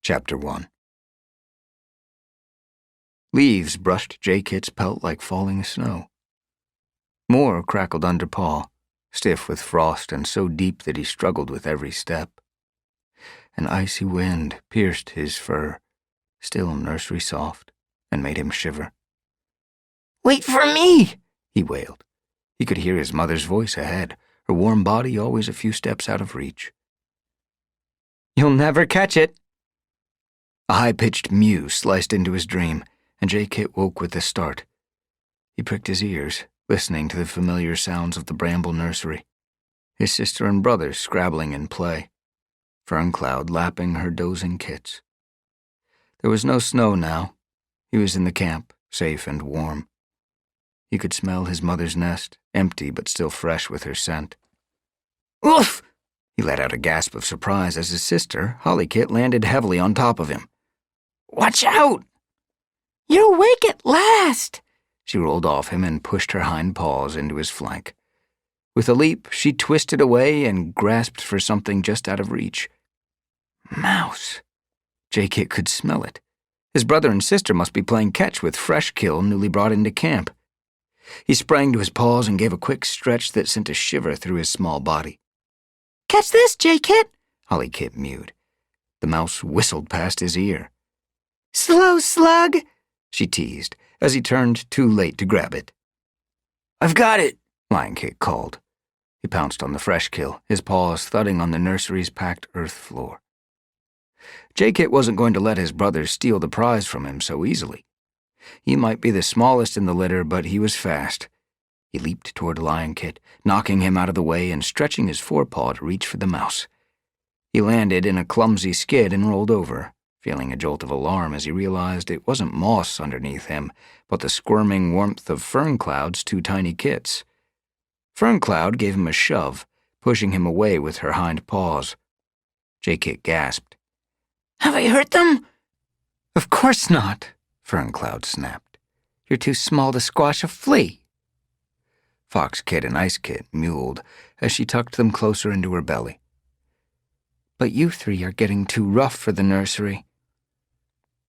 Chapter 1. Leaves brushed J-Kit's pelt like falling snow. More crackled under paw, stiff with frost and so deep that he struggled with every step. An icy wind pierced his fur, still nursery soft, and made him shiver. "Wait for me!" he wailed. He could hear his mother's voice ahead, her warm body always a few steps out of reach. "You'll never catch it!" A high-pitched mew sliced into his dream, and J-Kit woke with a start. He pricked his ears, listening to the familiar sounds of the Bramble nursery. His sister and brother scrabbling in play. Ferncloud lapping her dozing kits. There was no snow now. He was in the camp, safe and warm. He could smell his mother's nest, empty but still fresh with her scent. "Oof!" He let out a gasp of surprise as his sister, Hollykit, landed heavily on top of him. "Watch out!" "You're awake at last!" She rolled off him and pushed her hind paws into his flank. With a leap, she twisted away and grasped for something just out of reach. Mouse. J-Kit could smell it. His brother and sister must be playing catch with fresh kill newly brought into camp. He sprang to his paws and gave a quick stretch that sent a shiver through his small body. "Catch this, J-Kit!" Hollykit mewed. The mouse whistled past his ear. "Slow slug!" she teased, as he turned too late to grab it. "I've got it!" Lionkit called. He pounced on the fresh kill, his paws thudding on the nursery's packed earth floor. J-Kit wasn't going to let his brothers steal the prize from him so easily. He might be the smallest in the litter, but he was fast. He leaped toward Lionkit, knocking him out of the way and stretching his forepaw to reach for the mouse. He landed in a clumsy skid and rolled over, feeling a jolt of alarm as he realized it wasn't moss underneath him, but the squirming warmth of Ferncloud's two tiny kits. Ferncloud gave him a shove, pushing him away with her hind paws. J-Kit gasped. "Have I hurt them?" "Of course not," Ferncloud snapped. "You're too small to squash a flea." Foxkit and Icekit mewled as she tucked them closer into her belly. "But you three are getting too rough for the nursery."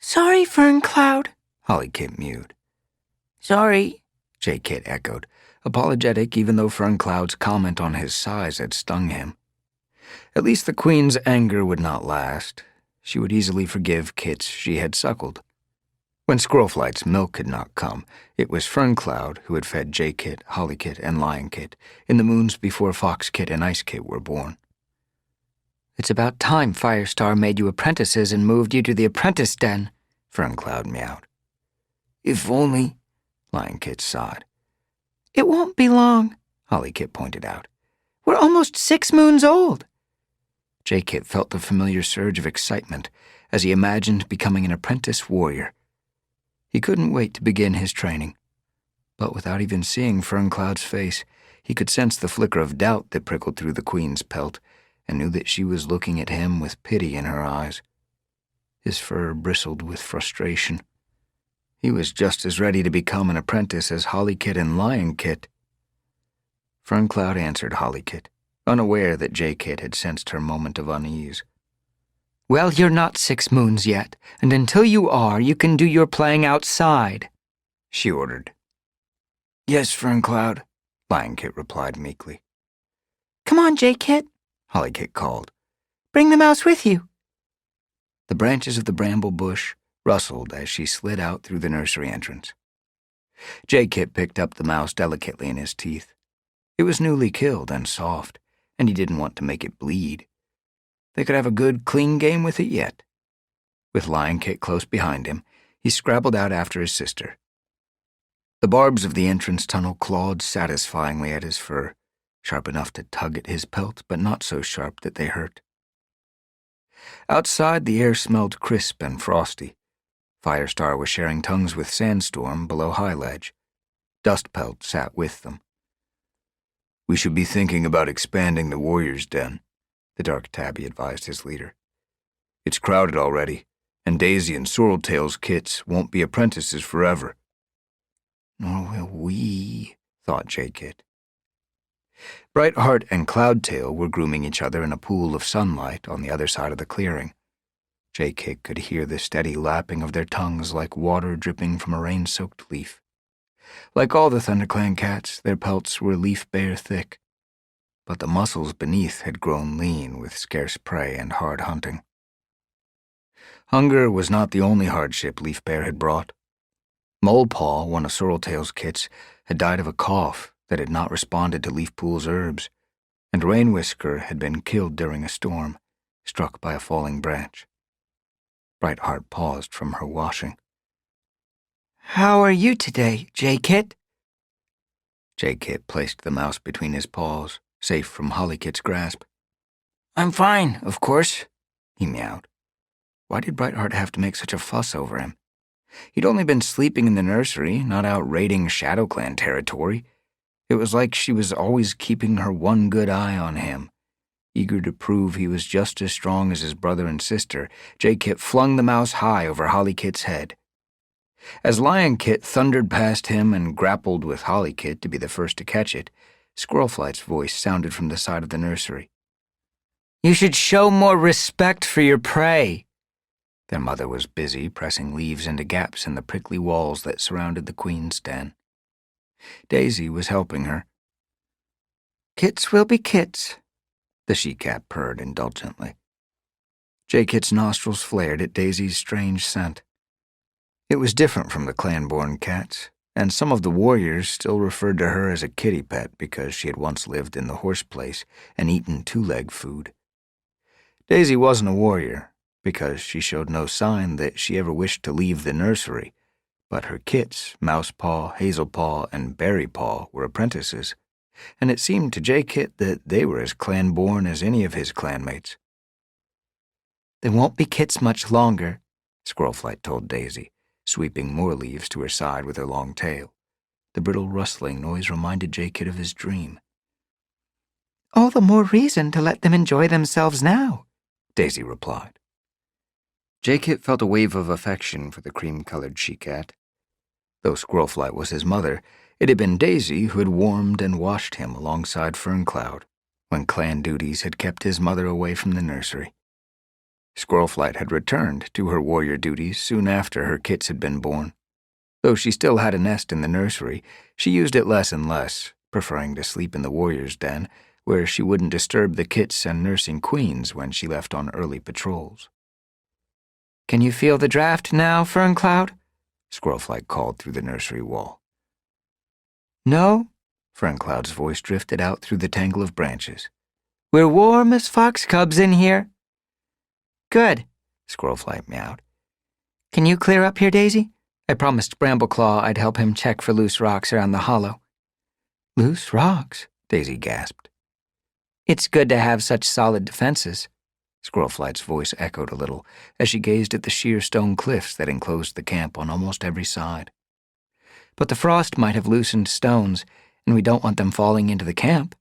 "Sorry, Ferncloud," Hollykit mewed. "Sorry," J-Kit echoed, apologetic even though Ferncloud's comment on his size had stung him. At least the Queen's anger would not last. She would easily forgive kits she had suckled. When Squirrelflight's milk had not come, it was Ferncloud who had fed J-Kit, Hollykit, and Lionkit in the moons before Foxkit and Icekit were born. "It's about time Firestar made you apprentices and moved you to the apprentice den," Ferncloud meowed. "If only," Lionkit sighed. "It won't be long," Hollykit pointed out. "We're almost 6 moons old." J-Kit felt the familiar surge of excitement as he imagined becoming an apprentice warrior. He couldn't wait to begin his training. But without even seeing Ferncloud's face, he could sense the flicker of doubt that prickled through the Queen's pelt and knew that she was looking at him with pity in her eyes. His fur bristled with frustration. He was just as ready to become an apprentice as Hollykit and Lionkit. Ferncloud answered Hollykit, unaware that J-Kit had sensed her moment of unease. "Well, you're not 6 moons yet, and until you are, you can do your playing outside," she ordered. "Yes, Ferncloud," Lionkit replied meekly. "Come on, J-Kit," Hollykit called. "Bring the mouse with you." The branches of the bramble bush rustled as she slid out through the nursery entrance. J-Kit picked up the mouse delicately in his teeth. It was newly killed and soft, and he didn't want to make it bleed. They could have a good, clean game with it yet. With Lionkit close behind him, he scrabbled out after his sister. The barbs of the entrance tunnel clawed satisfyingly at his fur, sharp enough to tug at his pelt, but not so sharp that they hurt. Outside, the air smelled crisp and frosty. Firestar was sharing tongues with Sandstorm below High Ledge. Dustpelt sat with them. "We should be thinking about expanding the warrior's den," the Dark Tabby advised his leader. "It's crowded already, and Daisy and Sorreltail's kits won't be apprentices forever." "Nor will we," thought J-Kit. Brightheart and Cloudtail were grooming each other in a pool of sunlight on the other side of the clearing. J-Kit could hear the steady lapping of their tongues like water dripping from a rain-soaked leaf. Like all the ThunderClan cats, their pelts were leaf-bare thick, but the muscles beneath had grown lean with scarce prey and hard hunting. Hunger was not the only hardship Leafbear had brought. Molepaw, one of Sorreltail's kits, had died of a cough that had not responded to Leafpool's herbs, and Rainwhisker had been killed during a storm, struck by a falling branch. Brightheart paused from her washing. "How are you today, J-Kit?" J-Kit placed the mouse between his paws, safe from Hollykit's grasp. "I'm fine, of course," he meowed. Why did Brightheart have to make such a fuss over him? He'd only been sleeping in the nursery, not out raiding ShadowClan territory. It was like she was always keeping her one good eye on him. Eager to prove he was just as strong as his brother and sister, J-Kit flung the mouse high over Hollykit's head. As Lionkit thundered past him and grappled with Hollykit to be the first to catch it, Squirrelflight's voice sounded from the side of the nursery. "You should show more respect for your prey." Their mother was busy pressing leaves into gaps in the prickly walls that surrounded the queen's den. Daisy was helping her. "Kits will be kits," the she-cat purred indulgently. J-Kit's nostrils flared at Daisy's strange scent. It was different from the clan-born cats, and some of the warriors still referred to her as a kitty pet because she had once lived in the horse place and eaten two-leg food. Daisy wasn't a warrior, because she showed no sign that she ever wished to leave the nursery, but her kits, Mousepaw, Hazelpaw, and Berrypaw, were apprentices, and it seemed to J-Kit that they were as clan-born as any of his clanmates. "They won't be kits much longer," Squirrelflight told Daisy, sweeping more leaves to her side with her long tail. The brittle rustling noise reminded J-Kit of his dream. "All the more reason to let them enjoy themselves now," Daisy replied. J-Kit felt a wave of affection for the cream-colored she-cat. Though Squirrelflight was his mother, it had been Daisy who had warmed and washed him alongside Ferncloud, when clan duties had kept his mother away from the nursery. Squirrelflight had returned to her warrior duties soon after her kits had been born. Though she still had a nest in the nursery, she used it less and less, preferring to sleep in the warrior's den, where she wouldn't disturb the kits and nursing queens when she left on early patrols. "Can you feel the draft now, Ferncloud?" Squirrelflight called through the nursery wall. "No?" Ferncloud's voice drifted out through the tangle of branches. "We're warm as fox cubs in here." "Good," Squirrelflight meowed. "Can you clear up here, Daisy? I promised Brambleclaw I'd help him check for loose rocks around the hollow." "Loose rocks?" Daisy gasped. "It's good to have such solid defenses." Squirrelflight's voice echoed a little as she gazed at the sheer stone cliffs that enclosed the camp on almost every side. "But the frost might have loosened stones, and we don't want them falling into the camp."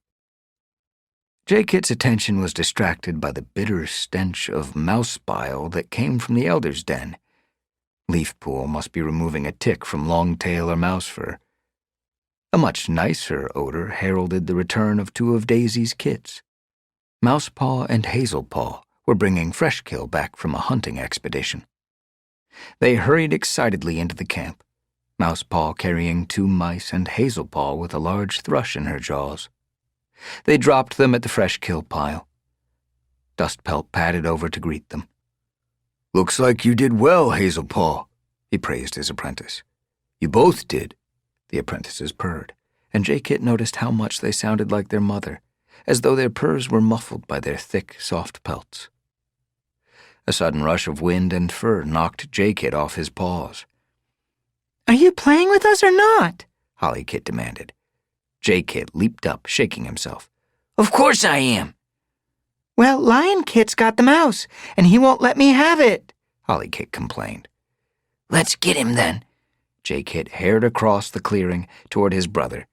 J-Kit's attention was distracted by the bitter stench of mouse bile that came from the elder's den. Leafpool must be removing a tick from Longtail or Mousefur. A much nicer odor heralded the return of two of Daisy's kits. Mousepaw and Hazelpaw were bringing Freshkill back from a hunting expedition. They hurried excitedly into the camp, Mousepaw carrying 2 mice and Hazelpaw with a large thrush in her jaws. They dropped them at the Freshkill pile. Dustpelt padded over to greet them. "Looks like you did well, Hazelpaw," he praised his apprentice. "You both did," the apprentices purred, and J-Kit noticed how much they sounded like their mother, as though their purrs were muffled by their thick, soft pelts. A sudden rush of wind and fur knocked J-Kit off his paws. "Are you playing with us or not?" Hollykit demanded. J-Kit leaped up, shaking himself. "Of course I am." "Well, Lionkit's got the mouse, and he won't let me have it," Hollykit complained. "Let's get him then." J-Kit hared across the clearing toward his brother.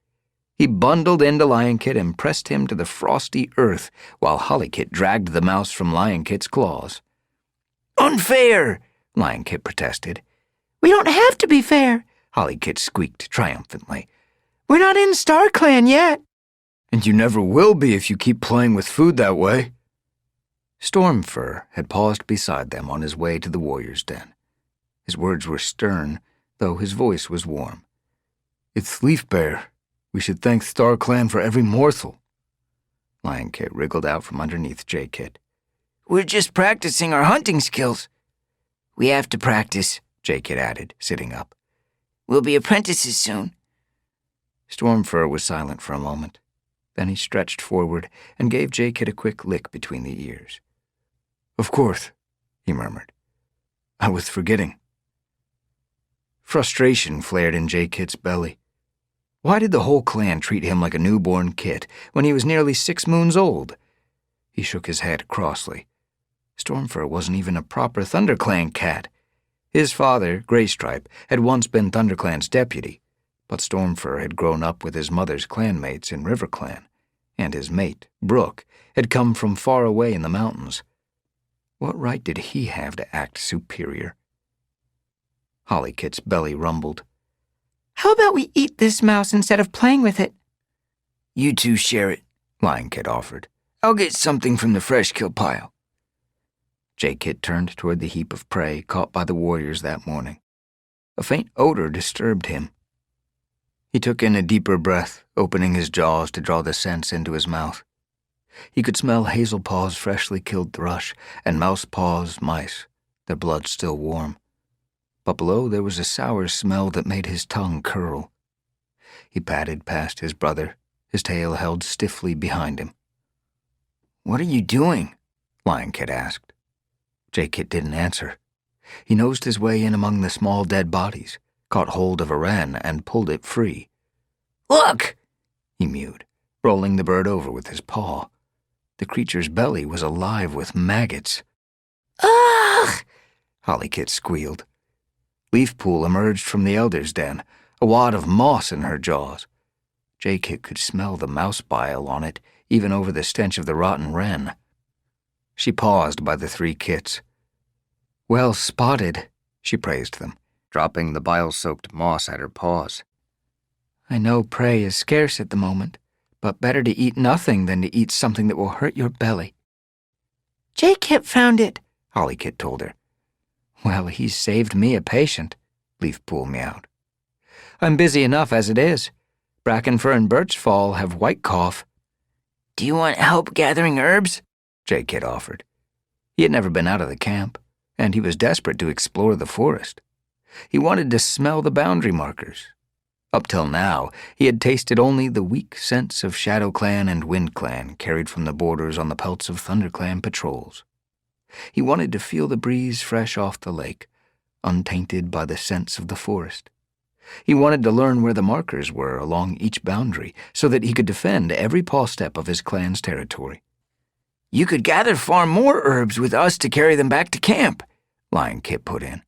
He bundled into Lionkit and pressed him to the frosty earth while Hollykit dragged the mouse from Lionkit's claws. "Unfair," Lionkit protested. "We don't have to be fair," Hollykit squeaked triumphantly. "We're not in StarClan yet." "And you never will be if you keep playing with food that way." Stormfur had paused beside them on his way to the warrior's den. His words were stern, though his voice was warm. "It's Leafbear. We should thank Star Clan for every morsel." Lionkit wriggled out from underneath Jaykit. "We're just practicing our hunting skills." "We have to practice," Jaykit added, sitting up. "We'll be apprentices soon." Stormfur was silent for a moment. Then he stretched forward and gave Jaykit a quick lick between the ears. "Of course," he murmured. "I was forgetting." Frustration flared in Jaykit's belly. Why did the whole clan treat him like a newborn kit when he was nearly 6 moons old? He shook his head crossly. Stormfur wasn't even a proper ThunderClan cat. His father, Greystripe, had once been ThunderClan's deputy, but Stormfur had grown up with his mother's clanmates in RiverClan, and his mate, Brook, had come from far away in the mountains. What right did he have to act superior? Hollykit's belly rumbled. "How about we eat this mouse instead of playing with it?" "You two share it," Lionkit offered. "I'll get something from the fresh kill pile." Jaykit turned toward the heap of prey caught by the warriors that morning. A faint odor disturbed him. He took in a deeper breath, opening his jaws to draw the scents into his mouth. He could smell Hazelpaw's freshly killed thrush and Mousepaw's mice, their blood still warm. But below there was a sour smell that made his tongue curl. He padded past his brother, his tail held stiffly behind him. "What are you doing?" Lionkit asked. Jaykit didn't answer. He nosed his way in among the small dead bodies, caught hold of a wren and pulled it free. "Look!" he mewed, rolling the bird over with his paw. The creature's belly was alive with maggots. "Ugh!" Hollykit squealed. Leafpool emerged from the elder's den, a wad of moss in her jaws. Jaykit could smell the mouse bile on it, even over the stench of the rotten wren. She paused by the 3 kits. "Well spotted," she praised them, dropping the bile-soaked moss at her paws. "I know prey is scarce at the moment, but better to eat nothing than to eat something that will hurt your belly." "Jaykit found it," Hollykit told her. "Well, he's saved me a patient," Leafpool meowed. "I'm busy enough as it is. Brackenfur and Birchfall have white cough." "Do you want help gathering herbs?" Jaykit offered. He had never been out of the camp, and he was desperate to explore the forest. He wanted to smell the boundary markers. Up till now, he had tasted only the weak scents of ShadowClan and WindClan carried from the borders on the pelts of ThunderClan patrols. He wanted to feel the breeze fresh off the lake, untainted by the scents of the forest. He wanted to learn where the markers were along each boundary so that he could defend every paw step of his clan's territory. "You could gather far more herbs with us to carry them back to camp," Lionkit put in.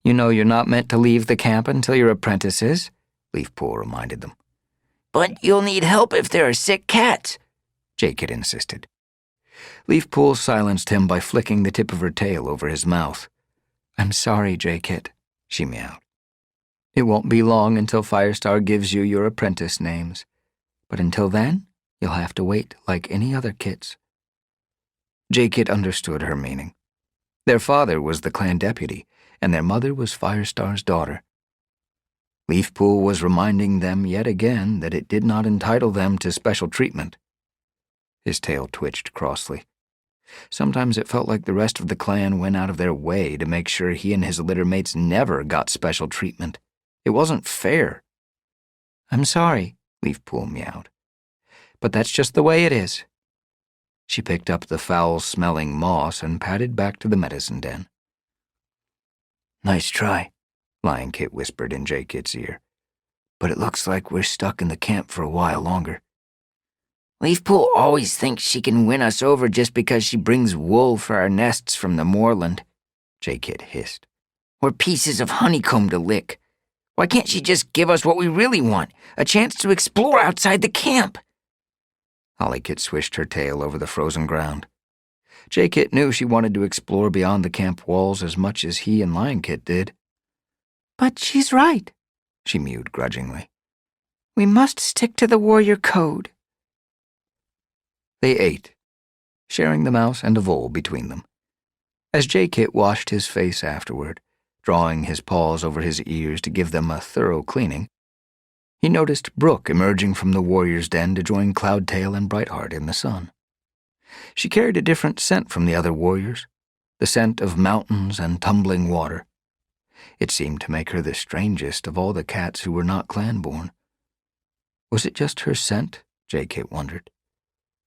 "You know you're not meant to leave the camp until you're apprentices," Leafpool reminded them. "But you'll need help if there are sick cats," Jaykit insisted. Leafpool silenced him by flicking the tip of her tail over his mouth. "I'm sorry, Jaykit," she meowed. "It won't be long until Firestar gives you your apprentice names. But until then, you'll have to wait like any other kits." Jaykit understood her meaning. Their father was the clan deputy, and their mother was Firestar's daughter. Leafpool was reminding them yet again that it did not entitle them to special treatment. His tail twitched crossly. Sometimes it felt like the rest of the clan went out of their way to make sure he and his littermates never got special treatment. It wasn't fair. "I'm sorry," Leafpool meowed. "But that's just the way it is." She picked up the foul-smelling moss and padded back to the medicine den. "Nice try," Lionkit whispered in Jaykit's ear. "But it looks like we're stuck in the camp for a while longer." "Leafpool always thinks she can win us over just because she brings wool for our nests from the moorland," Jaykit hissed. "Or pieces of honeycomb to lick. Why can't she just give us what we really want, a chance to explore outside the camp?" Hollykit swished her tail over the frozen ground. Jaykit knew she wanted to explore beyond the camp walls as much as he and Lionkit did. "But she's right," she mewed grudgingly. "We must stick to the warrior code." They ate. sharing the mouse and a vole between them. As Jay-Kit washed his face afterward, drawing his paws over his ears to give them a thorough cleaning, he noticed Brook emerging from the warrior's den to join Cloudtail and Brightheart in the sun. She carried a different scent from the other warriors, the scent of mountains and tumbling water. It seemed to make her the strangest of all the cats who were not clan-born. Was it just her scent, Jay-Kit wondered?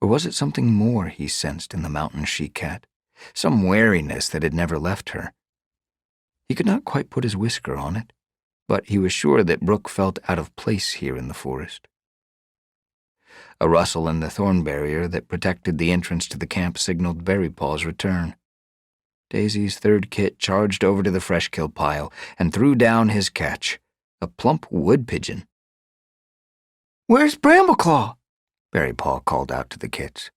Or was it something more he sensed in the mountain she-cat, some wariness that had never left her? He could not quite put his whisker on it, but he was sure that Brook felt out of place here in the forest. A rustle in the thorn barrier that protected the entrance to the camp signaled Berrypaw's return. Daisy's third kit charged over to the fresh-kill pile and threw down his catch, a plump wood pigeon. "Where's Bramble-Claw?" Berrypaw called out to the kits.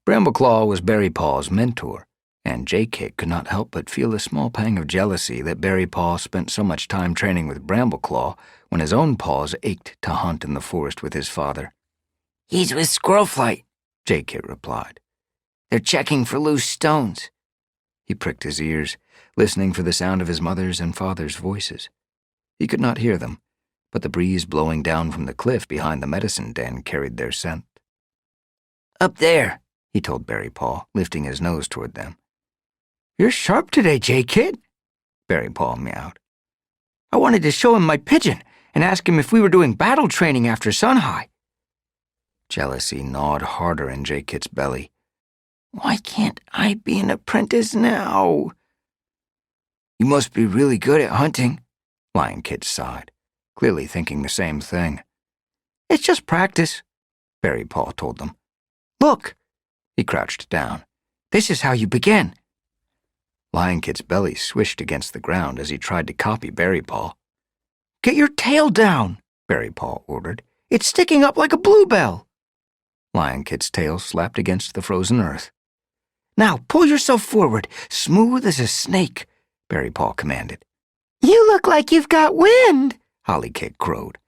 Bramble-Claw was Berrypaw's mentor, and Jay-Kit could not help but feel a small pang of jealousy that Berrypaw spent so much time training with Bramble-Claw when his own paws ached to hunt in the forest with his father. "He's with Squirrelflight," Jay-Kit replied. "They're checking for loose stones." He pricked his ears, listening for the sound of his mother's and father's voices. He could not hear them, but the breeze blowing down from the cliff behind the medicine den carried their scent. "Up there," he told Berrypaw, lifting his nose toward them. "You're sharp today, Jay-Kit," Berrypaw meowed. "I wanted to show him my pigeon and ask him if we were doing battle training after Sunhigh." Jealousy gnawed harder in Jay-Kit's belly. "Why can't I be an apprentice now?" "You must be really good at hunting," Lionkit sighed, clearly thinking the same thing. "It's just practice," Berrypaw told them. "Look." He crouched down. "This is how you begin." Lionkit's belly swished against the ground as he tried to copy Berrypaw. "Get your tail down," Berrypaw ordered. "It's sticking up like a bluebell." Lionkit's tail slapped against the frozen earth. "Now pull yourself forward, smooth as a snake," Berrypaw commanded. "You look like you've got wind," Hollykit crowed.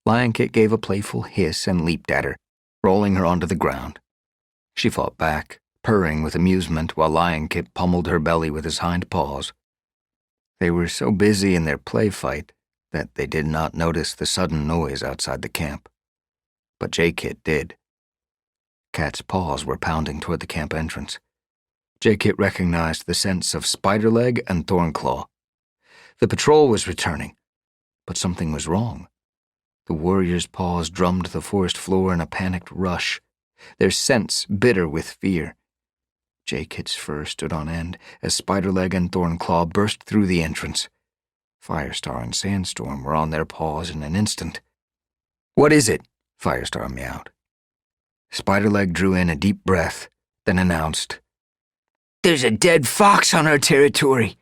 Lionkit gave a playful hiss and leaped at her, rolling her onto the ground. She fought back, purring with amusement while Lionkit pummeled her belly with his hind paws. They were so busy in their play fight that they did not notice the sudden noise outside the camp. But Jay-Kit did. Cat's paws were pounding toward the camp entrance. Jay-Kit recognized the scents of Spiderleg and Thornclaw. The patrol was returning, but something was wrong. The warriors' paws drummed the forest floor in a panicked rush, their scents bitter with fear. Jay-Kit's fur stood on end as Spiderleg and Thornclaw burst through the entrance. Firestar and Sandstorm were on their paws in an instant. "What is it?" Firestar meowed. Spiderleg drew in a deep breath, then announced, "There's a dead fox on our territory."